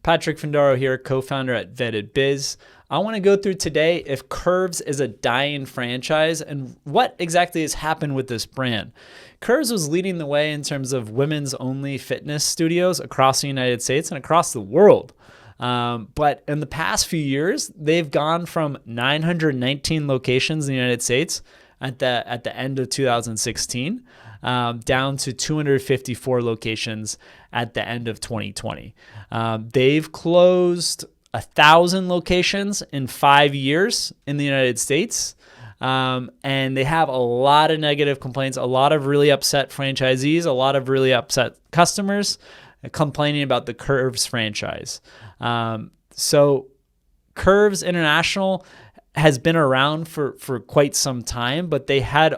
Patrick Findaro here, co-founder at Vetted Biz. I want to go through today if Curves is a dying franchise and what exactly has happened with this brand. Curves was leading the way in terms of women's only fitness studios across the United States and across the world. But in the past few years, they've gone from 919 locations in the United States at the end of 2016 down to 254 locations at the end of 2020. They've closed 1,000 locations in 5 years in the United States. And they have a lot of negative complaints, a lot of really upset franchisees, a lot of really upset customers complaining about the Curves franchise. So Curves International has been around for quite some time, but they had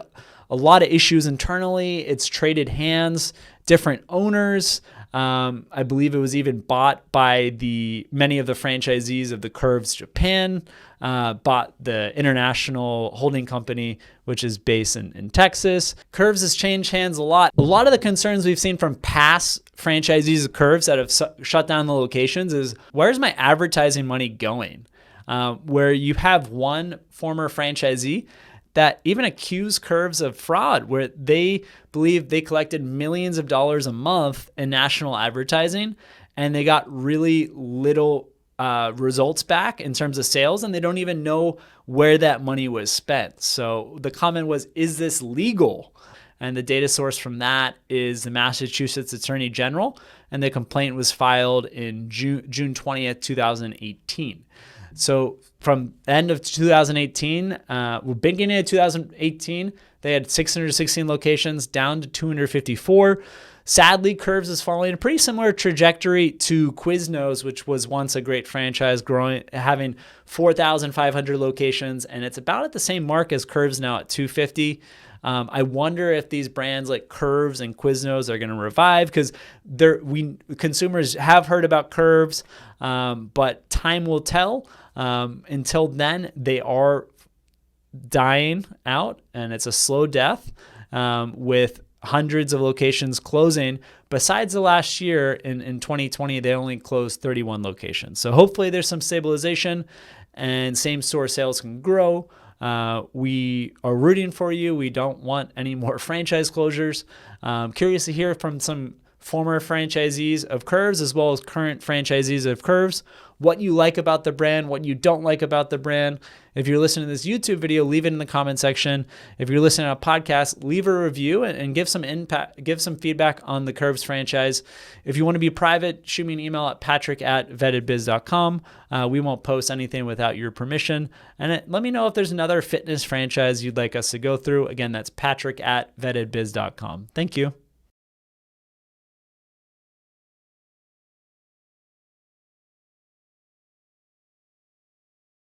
a lot of issues internally. It's traded hands, different owners. I believe it was even bought by many of the franchisees of the Curves Japan, bought the international holding company, which is based in Texas. Curves has changed hands a lot. A lot of the concerns we've seen from past franchisees of Curves that have shut down the locations is, where's my advertising money going? Where you have one former franchisee that even accused Curves of fraud, where they believe they collected millions of dollars a month in national advertising, and they got really little results back in terms of sales, and they don't even know where that money was spent. So the comment was, is this legal? And the data source from that is the Massachusetts Attorney General, and the complaint was filed in June 20th, 2018. So from the end of 2018, beginning of 2018, they had 616 locations down to 254. Sadly, Curves is following a pretty similar trajectory to Quiznos, which was once a great franchise, growing, having 4,500 locations, and it's about at the same mark as Curves now at 250. I wonder if these brands like Curves and Quiznos are going to revive, because consumers have heard about Curves, but time will tell. Until then, they are dying out, and it's a slow death with hundreds of locations closing. Besides the last year in 2020, they only closed 31 locations. So hopefully there's some stabilization and same-store sales can grow. We are rooting for you. We don't want any more franchise closures. Curious to hear from some former franchisees of Curves as well as current franchisees of Curves, what you like about the brand, what you don't like about the brand. If you're listening to this YouTube video, leave it in the comment section. If you're listening to a podcast, leave a review and give some feedback on the Curves franchise. If you want to be private, shoot me an email at patrick@vettedbiz.com. We won't post anything without your permission. And let me know if there's another fitness franchise you'd like us to go through. Again, that's patrick@vettedbiz.com. Thank you.